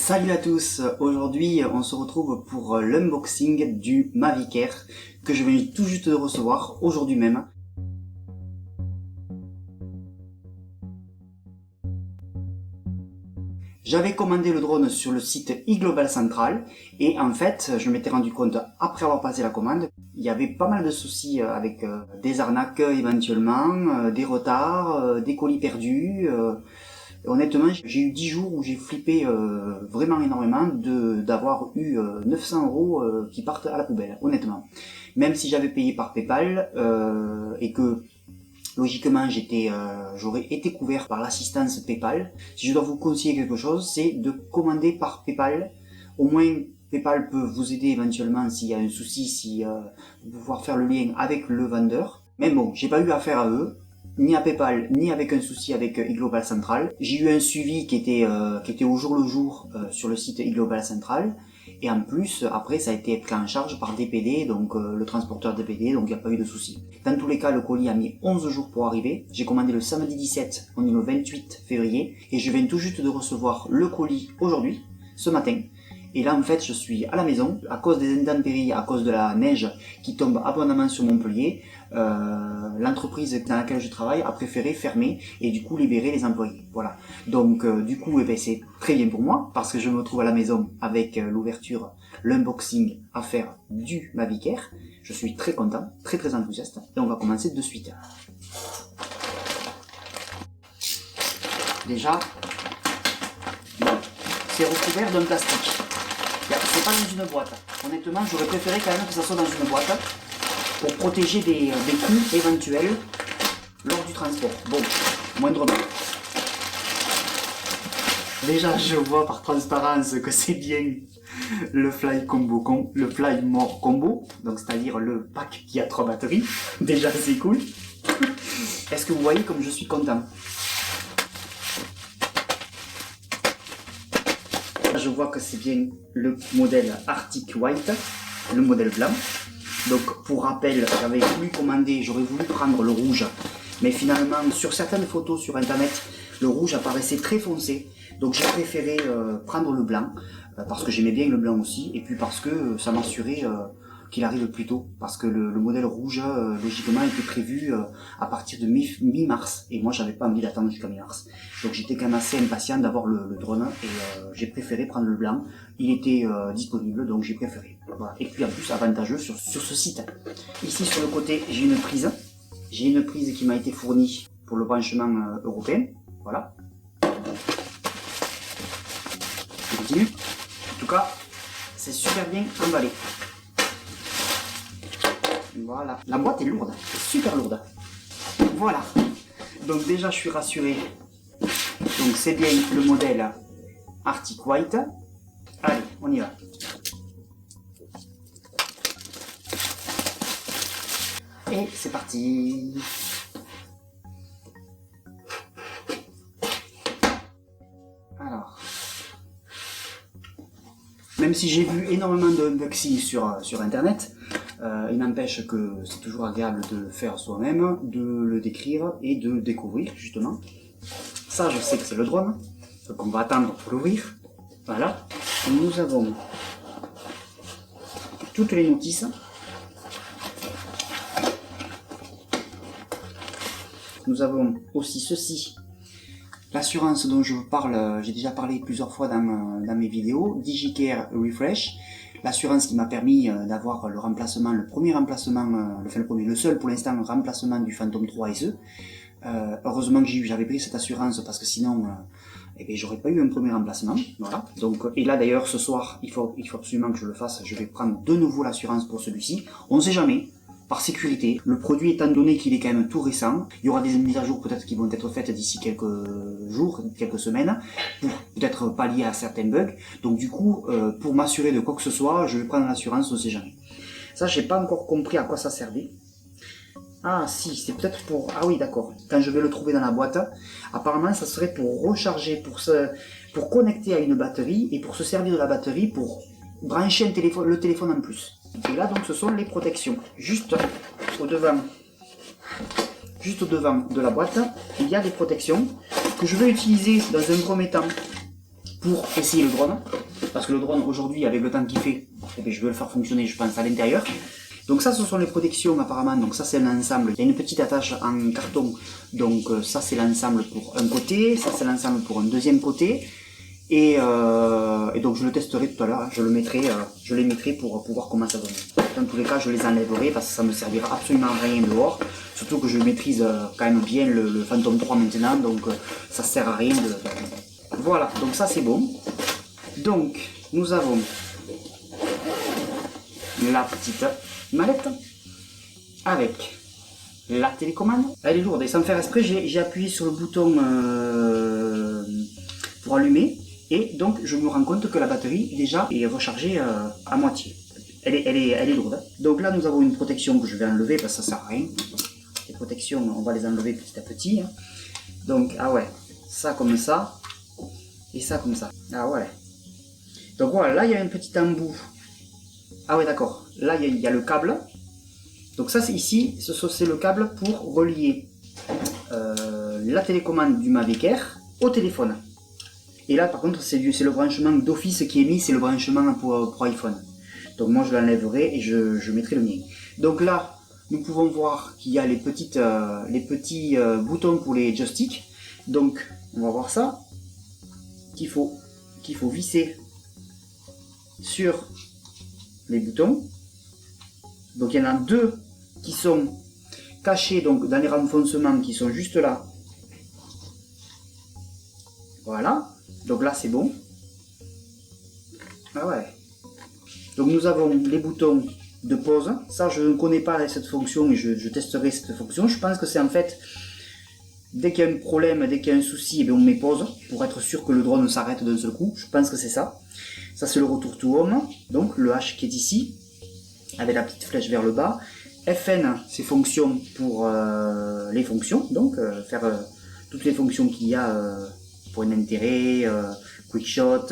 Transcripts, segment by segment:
Salut à tous, aujourd'hui on se retrouve pour l'unboxing du Mavic Air que je viens tout juste de recevoir aujourd'hui même. J'avais commandé le drone sur le site iGlobal Central et en fait je m'étais rendu compte après avoir passé la commande, il y avait pas mal de soucis avec des arnaques éventuellement, des retards, des colis perdus. Honnêtement, j'ai eu 10 jours où j'ai flippé vraiment énormément d'avoir eu 900 € qui partent à la poubelle, honnêtement. Même si j'avais payé par PayPal et que logiquement j'aurais été couvert par l'assistance PayPal, si je dois vous conseiller quelque chose, c'est de commander par PayPal. Au moins PayPal peut vous aider éventuellement s'il y a un souci, si pouvoir faire le lien avec le vendeur. Mais bon, j'ai pas eu affaire à eux, ni à PayPal, ni avec un souci avec iGlobal Central. J'ai eu un suivi qui était au jour le jour sur le site iGlobal Central. Et en plus, après, ça a été pris en charge par DPD, donc le transporteur DPD, donc il n'y a pas eu de souci. Dans tous les cas, le colis a mis 11 jours pour arriver. J'ai commandé le samedi 17, on est le 28 février, et je viens tout juste de recevoir le colis aujourd'hui, ce matin. Et là, en fait, je suis à la maison, à cause des intempéries, à cause de la neige qui tombe abondamment sur Montpellier. L'entreprise dans laquelle je travaille a préféré fermer et du coup libérer les employés. Voilà. Donc du coup, c'est très bien pour moi parce que je me retrouve à la maison avec l'ouverture, l'unboxing à faire du Mavic Air. Je suis très content, très enthousiaste et on va commencer de suite. Déjà, c'est recouvert d'un plastique. C'est pas dans une boîte. Honnêtement, j'aurais préféré quand même que ça soit dans une boîte pour protéger des coups éventuels lors du transport. Bon, moindrement. Déjà, je vois par transparence que c'est bien le Fly More Combo, donc c'est-à-dire le pack qui a 3 batteries. Déjà, c'est cool. Est-ce que vous voyez comme je suis content? Je vois que c'est bien le modèle Arctic White, le modèle blanc. Donc pour rappel, j'avais voulu commander, j'aurais voulu prendre le rouge, mais finalement sur certaines photos sur internet, le rouge apparaissait très foncé. Donc j'ai préféré prendre le blanc, parce que j'aimais bien le blanc aussi, et puis parce que ça m'assurait qu'il arrive plus tôt, parce que le modèle rouge, logiquement, était prévu à partir de mi-mars, et moi j'avais pas envie d'attendre jusqu'à mi-mars. Donc j'étais quand même assez impatient d'avoir le drone, et j'ai préféré prendre le blanc. Il était disponible, donc j'ai préféré. Voilà. Et puis en plus, avantageux sur ce site. Ici sur le côté, j'ai une prise. J'ai une prise qui m'a été fournie pour le branchement européen. Voilà. Je continue. En tout cas, c'est super bien emballé. Voilà. La boîte est lourde, super lourde. Voilà. Donc déjà, je suis rassuré. Donc c'est bien le modèle Arctic White. Allez, on y va. Et c'est parti. Alors, même si j'ai vu énormément d'unboxings sur internet, il n'empêche que c'est toujours agréable de le faire soi-même, de le décrire et de le découvrir justement. Ça, je sais que c'est le drone, donc on va attendre pour l'ouvrir. Voilà. Nous avons toutes les notices. Nous avons aussi ceci, l'assurance dont je vous parle, j'ai déjà parlé plusieurs fois dans mes vidéos, DigiCare Refresh, l'assurance qui m'a permis d'avoir le remplacement, le seul pour l'instant remplacement du Phantom 3 SE. Heureusement que j'avais pris cette assurance parce que sinon j'aurais pas eu un premier remplacement. Voilà. Donc, et là d'ailleurs ce soir il faut absolument que je le fasse, je vais prendre de nouveau l'assurance pour celui-ci. On ne sait jamais, par sécurité, le produit étant donné qu'il est quand même tout récent, il y aura des mises à jour peut-être qui vont être faites d'ici quelques jours, quelques semaines, pour peut-être pallier à certains bugs. Donc du coup, pour m'assurer de quoi que ce soit, je vais prendre l'assurance, on ne sait jamais. Ça, j'ai pas encore compris à quoi ça servait. Ah si, c'est peut-être pour... Ah oui, d'accord. Quand je vais le trouver dans la boîte, apparemment ça serait pour recharger, pour connecter à une batterie et pour se servir de la batterie pour brancher le téléphone en plus. Et là donc ce sont les protections. Juste au devant de la boîte, il y a des protections que je vais utiliser dans un premier temps pour essayer le drone. Parce que le drone, aujourd'hui, avec le temps qu'il fait, eh bien, je vais le faire fonctionner, je pense, à l'intérieur. Donc ça, ce sont les protections apparemment. Donc ça, c'est l'ensemble. Il y a une petite attache en carton. Donc ça, c'est l'ensemble pour un côté. Ça, c'est l'ensemble pour un deuxième côté. Et donc je le testerai tout à l'heure. Je les mettrai pour voir comment ça donne. Dans tous les cas, je les enlèverai parce que ça me servira absolument à rien dehors. Surtout que je maîtrise quand même bien le Phantom 3 maintenant. Donc ça sert à rien de... Voilà, donc ça c'est bon. Donc nous avons la petite mallette avec la télécommande. Elle est lourde et sans faire exprès, j'ai appuyé sur le bouton pour allumer et donc je me rends compte que la batterie déjà est rechargée à moitié. Elle est lourde. Donc là nous avons une protection que je vais enlever parce que ça sert à rien. Les protections, on va les enlever petit à petit. Donc ah ouais, ça comme ça et ça comme ça. Ah ouais. Donc voilà, là il y a un petit embout. Ah ouais d'accord, là il y a le câble. Donc ça c'est ici, c'est le câble pour relier la télécommande du Mavic Air au téléphone. Et là par contre c'est le branchement d'office qui est mis, c'est le branchement pour iPhone. Donc moi je l'enlèverai et je mettrai le mien. Donc là nous pouvons voir qu'il y a les petits boutons pour les joysticks. Donc on va voir ça, qu'il faut visser sur les boutons. Donc il y en a deux qui sont cachés donc dans les renfoncements qui sont juste là. Voilà. Donc là c'est bon. Ah ouais. Donc nous avons les boutons de pause. Ça je ne connais pas cette fonction et je testerai cette fonction. Je pense que c'est en fait dès qu'il y a un problème, dès qu'il y a un souci, eh bien, on met pause pour être sûr que le drone s'arrête d'un seul coup. Je pense que c'est ça. Ça c'est le retour to home. Donc le H qui est ici avec la petite flèche vers le bas. FN c'est fonction pour les fonctions. Donc faire toutes les fonctions qu'il y a pour un intérêt, quick shot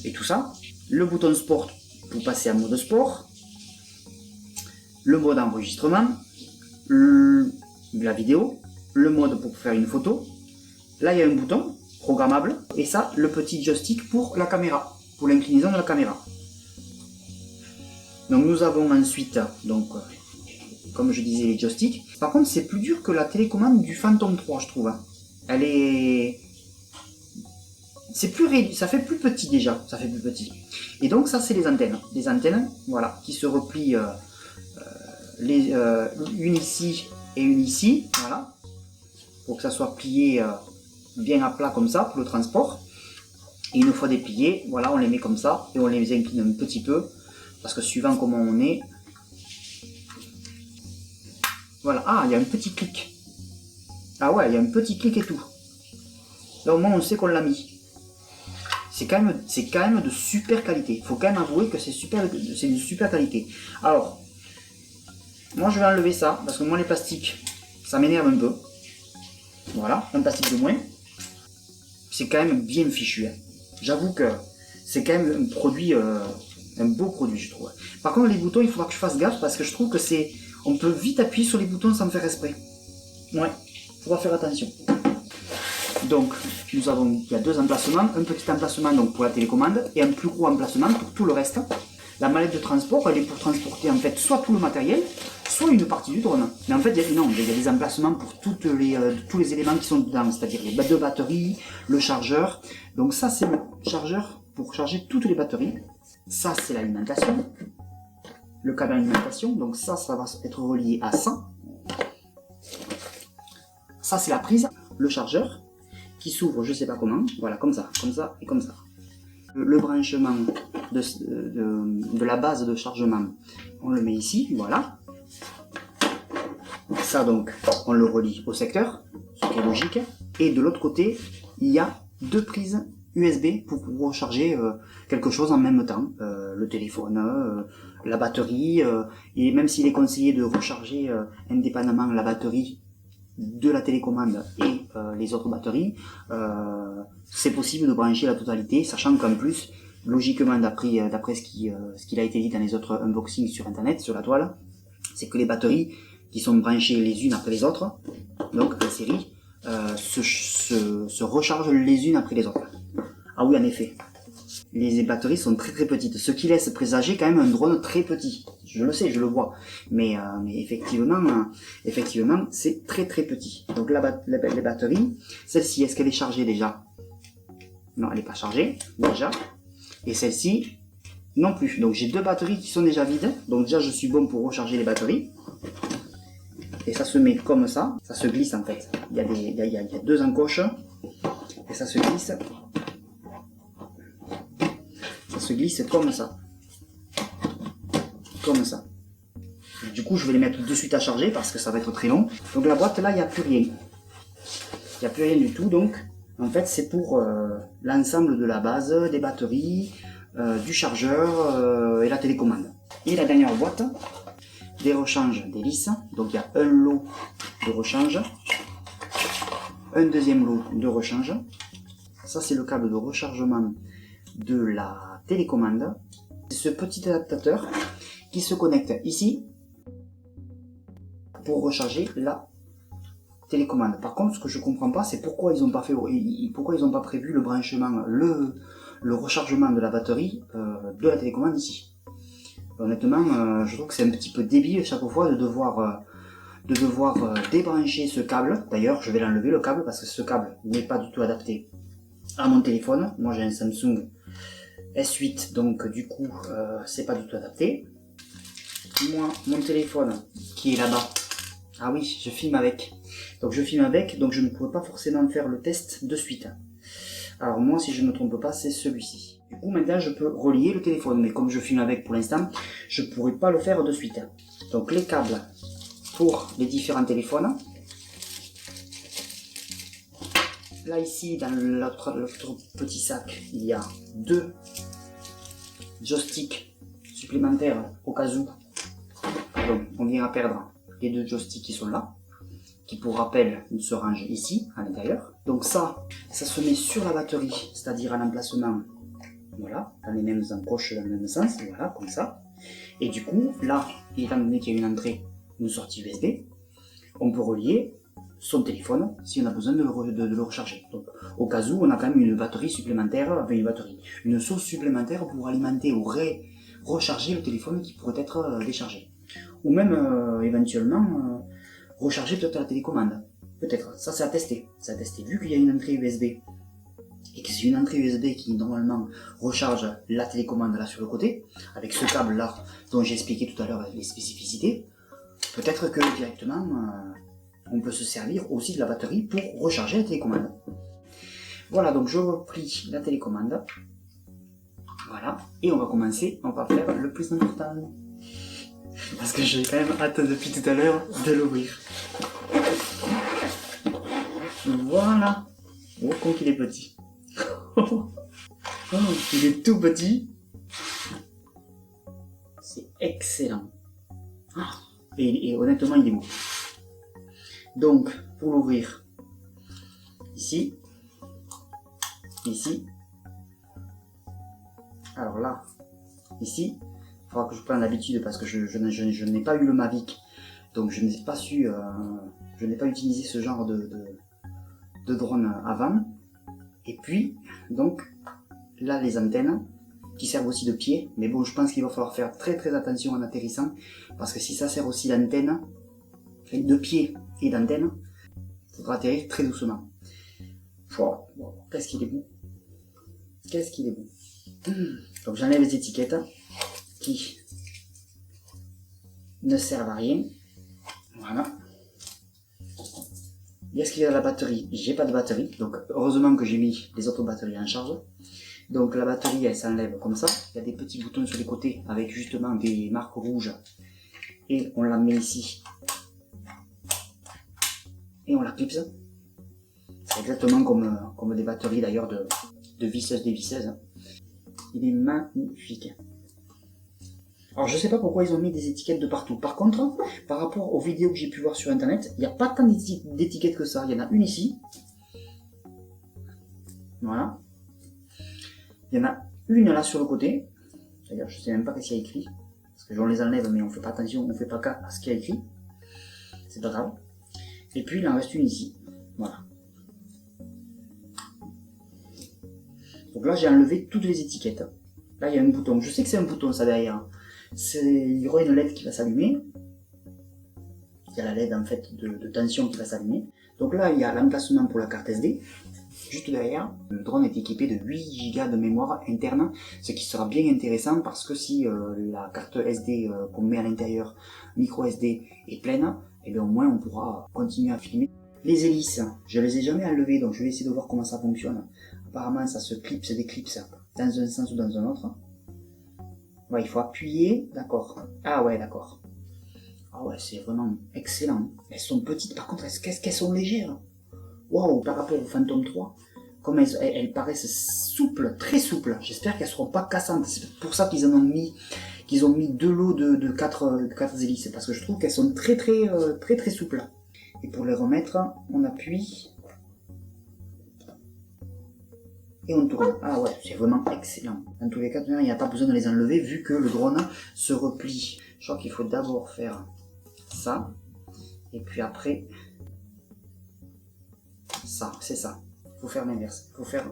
et tout ça. Le bouton sport pour passer en mode sport. Le mode enregistrement. La vidéo. Le mode pour faire une photo. Là il y a un bouton programmable. Et ça le petit joystick pour la caméra. Pour l'inclinaison de la caméra. Donc nous avons ensuite, donc, comme je disais, les joysticks. Par contre c'est plus dur que la télécommande du Phantom 3 je trouve. Elle est... C'est plus réduit, ça fait plus petit déjà, ça fait plus petit. Et donc ça c'est les antennes. Les antennes, voilà, qui se replient une ici et une ici, voilà. Pour que ça soit plié bien à plat comme ça pour le transport. Et une fois dépliés, voilà, on les met comme ça et on les incline un petit peu. Parce que suivant comment on est... Voilà, ah, il y a un petit clic. Ah ouais, il y a un petit clic et tout. Là au moins on sait qu'on l'a mis. C'est quand même de super qualité. Il faut quand même avouer que c'est de super qualité. Alors, moi je vais enlever ça, parce que moi les plastiques, ça m'énerve un peu. Voilà, un plastique de moins. C'est quand même bien fichu. Hein. J'avoue que c'est quand même un produit... un beau produit je trouve. Par contre les boutons il faudra que je fasse gaffe parce que je trouve que c'est... On peut vite appuyer sur les boutons sans faire exprès. Ouais, il faudra faire attention. Donc nous avons, il y a deux emplacements, un petit emplacement donc pour la télécommande et un plus gros emplacement pour tout le reste. La mallette de transport elle est pour transporter en fait soit tout le matériel, soit une partie du drone. Mais en fait il y a des emplacements pour tous les éléments qui sont dedans, c'est-à-dire les deux batteries, le chargeur. Donc ça c'est le chargeur pour charger toutes les batteries. Ça c'est l'alimentation, le câble d'alimentation, donc ça va être relié à ça. Ça c'est la prise, le chargeur, qui s'ouvre je sais pas comment, voilà comme ça et comme ça. Le branchement de la base de chargement, on le met ici, voilà. Ça donc, on le relie au secteur, ce qui est logique. Et de l'autre côté, il y a deux prises USB pour pouvoir recharger quelque chose en même temps, le téléphone, la batterie, et même s'il est conseillé de recharger indépendamment la batterie de la télécommande et les autres batteries, c'est possible de brancher la totalité, sachant qu'en plus, logiquement d'après ce qu'il a été dit dans les autres unboxings sur internet, sur la toile, c'est que les batteries qui sont branchées les unes après les autres, donc en série, se rechargent les unes après les autres. Ah oui, en effet. Les batteries sont très très petites, ce qui laisse présager quand même un drone très petit. Je le sais, je le vois. Mais effectivement, c'est très très petit. Donc les batteries, celle-ci, est-ce qu'elle est chargée déjà? Non, elle n'est pas chargée, déjà. Et celle-ci, non plus. Donc j'ai deux batteries qui sont déjà vides. Donc déjà, je suis bon pour recharger les batteries. Et ça se met comme ça. Ça se glisse en fait. Il y a deux encoches. Et ça se glisse. Ça se glisse comme ça. Comme ça. Et du coup, je vais les mettre de suite à charger parce que ça va être très long. Donc la boîte là, il n'y a plus rien. Il n'y a plus rien du tout. Donc en fait, c'est pour l'ensemble de la base, des batteries, du chargeur et la télécommande. Et la dernière boîte, des rechanges d'hélices. Donc il y a un lot de rechange, un deuxième lot de rechange. Ça, c'est le câble de rechargement de la télécommande. C'est ce petit adaptateur qui se connecte ici pour recharger la télécommande. Par contre, ce que je comprends pas, c'est pourquoi ils n'ont pas prévu le branchement, le rechargement de la batterie de la télécommande ici. Honnêtement, je trouve que c'est un petit peu débile chaque fois de devoir débrancher ce câble. D'ailleurs, je vais l'enlever le câble parce que ce câble n'est pas du tout adapté à mon téléphone. Moi, j'ai un Samsung S8, donc du coup, c'est pas du tout adapté. Moi, mon téléphone qui est là-bas. Ah oui, je filme avec. Donc je filme avec, donc je ne pourrais pas forcément faire le test de suite. Alors moi, si je ne me trompe pas, c'est celui-ci. Du coup, maintenant, je peux relier le téléphone. Mais comme je filme avec pour l'instant, je ne pourrais pas le faire de suite. Donc les câbles pour les différents téléphones. Là, ici, dans l'autre petit sac, il y a deux joysticks supplémentaires au cas où on vient à perdre les deux joysticks qui sont là, qui pour rappel se rangent ici, à l'intérieur. Donc ça se met sur la batterie, c'est-à-dire à l'emplacement, voilà, dans les mêmes encoches, dans le même sens, voilà, comme ça. Et du coup, là, étant donné qu'il y a une entrée, une sortie USB, on peut relier son téléphone si on a besoin de le recharger. Donc, au cas où, on a quand même une batterie supplémentaire, enfin une source supplémentaire pour alimenter ou recharger le téléphone qui pourrait être déchargé. Ou même, éventuellement, recharger peut-être la télécommande. Peut-être, ça c'est à tester. C'est à tester. Vu qu'il y a une entrée USB, et que c'est une entrée USB qui normalement recharge la télécommande là sur le côté, avec ce câble là dont j'ai expliqué tout à l'heure les spécificités, peut-être que directement on peut se servir aussi de la batterie pour recharger la télécommande. Voilà, donc je replie la télécommande. Voilà, et on va commencer, on va faire le plus important. Parce que j'ai quand même hâte depuis tout à l'heure de l'ouvrir. Voilà. Oh, con qu'il est petit. Oh, il est tout petit. C'est excellent. Et honnêtement, il est beau. Donc, pour l'ouvrir, ici, ici, alors là, ici, il faudra que je prenne l'habitude parce que je n'ai pas eu le Mavic, donc je n'ai pas su, je n'ai pas utilisé ce genre de drone avant. Et puis, donc, là les antennes, qui servent aussi de pied, mais bon, je pense qu'il va falloir faire très très attention en atterrissant, parce que si ça sert aussi d'antenne, de pied et d'antenne, il faudra atterrir très doucement. Wow, qu'est-ce qu'il est beau. Qu'est-ce qu'il est beau. Donc j'enlève les étiquettes qui ne servent à rien. Voilà. Est-ce qu'il y a la batterie? J'ai pas de batterie, donc heureusement que j'ai mis les autres batteries en charge. Donc la batterie elle s'enlève comme ça, il y a des petits boutons sur les côtés avec justement des marques rouges et on la met ici et on la clipse. C'est exactement comme des batteries d'ailleurs de visseuses dévisseuses. Il est magnifique. Alors je sais pas pourquoi ils ont mis des étiquettes de partout. Par contre, par rapport aux vidéos que j'ai pu voir sur internet, il n'y a pas tant d'étiquettes que ça. Il y en a une ici. Voilà. Il y en a une là sur le côté. D'ailleurs, je sais même pas ce qu'il y a écrit. Parce que on les enlève, mais on fait pas attention, on fait pas cas à ce qu'il y a écrit. C'est pas grave. Et puis il en reste une ici. Voilà. Donc là, j'ai enlevé toutes les étiquettes. Là, il y a un bouton. Je sais que c'est un bouton, ça, derrière. Il y aura une LED qui va s'allumer. Il y a la LED, en fait, de tension qui va s'allumer. Donc là, il y a l'emplacement pour la carte SD. Juste derrière, le drone est équipé de 8 Go de mémoire interne, ce qui sera bien intéressant parce que si la carte SD qu'on met à l'intérieur, micro SD, est pleine, et bien au moins on pourra continuer à filmer. Les hélices, je les ai jamais enlevées, donc je vais essayer de voir comment ça fonctionne. Apparemment ça se clipse et déclipse dans un sens ou dans un autre. Ouais, il faut appuyer, d'accord. Ah ouais, d'accord. Ah ouais, c'est vraiment excellent. Elles sont petites, par contre, qu'est-ce qu'elles sont légères. Waouh, par rapport au Phantom 3, comme elles paraissent souples, très souples. J'espère qu'elles ne seront pas cassantes. C'est pour ça qu'ils ont mis 2 lots de 4 hélices, parce que je trouve qu'elles sont très souples. Et pour les remettre, on appuie et on tourne. Ah ouais, c'est vraiment excellent. Dans tous les cas, il n'y a pas besoin de les enlever vu que le drone se replie. Je crois qu'il faut d'abord faire ça, et puis après ça, c'est ça. Il faut faire l'inverse. Il faut faire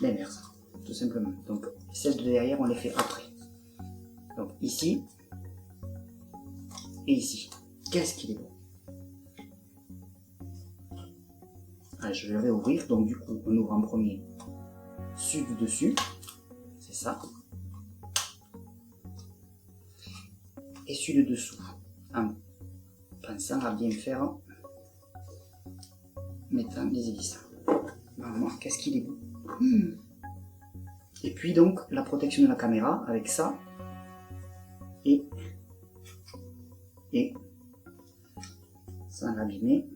l'inverse, tout simplement. Donc, celles de derrière, on les fait après. Donc, ici et ici. Qu'est-ce qu'il est beau. Allez, je vais réouvrir. Donc, du coup, on ouvre en premier celui du dessus. C'est ça. Et celui de dessous. En pensant à bien faire mettant les hélices. Vraiment, qu'est-ce qu'il est beau. Et puis donc la protection de la caméra avec ça et sans l'abîmer.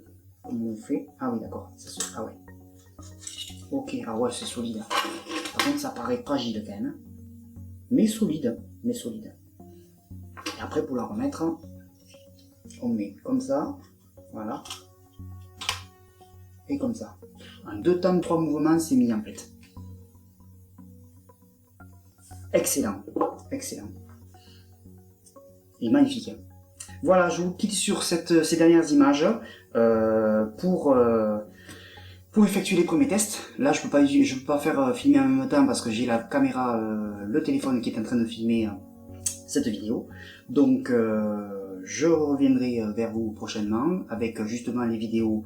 Comment on fait? Ah oui, d'accord. Ah ouais. Ok, ah ouais, c'est solide. Par contre, ça paraît fragile quand même. Mais solide. Mais solide. Et après, pour la remettre, on met comme ça. Voilà. Et comme ça. En 2 temps, 3 mouvements, c'est mis en fait. Excellent. Excellent. Et magnifique. Voilà, je vous quitte sur ces dernières images pour effectuer les premiers tests. Là, je peux pas faire filmer en même temps parce que j'ai la caméra, le téléphone qui est en train de filmer cette vidéo. Donc, je reviendrai vers vous prochainement avec justement les vidéos,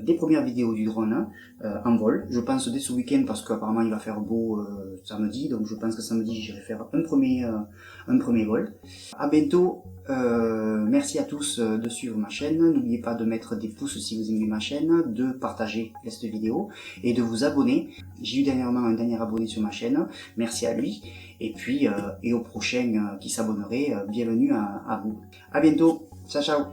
des premières vidéos du drone en vol. Je pense dès ce week-end parce qu'apparemment il va faire beau samedi, donc je pense que samedi j'irai faire un premier vol. À bientôt. Merci à tous de suivre ma chaîne. N'oubliez pas de mettre des pouces si vous aimez ma chaîne, de partager cette vidéo et de vous abonner. J'ai eu dernièrement un dernier abonné sur ma chaîne. Merci à lui. Et puis, et au prochain qui s'abonnerait, bienvenue à vous. À bientôt. Ciao, ciao.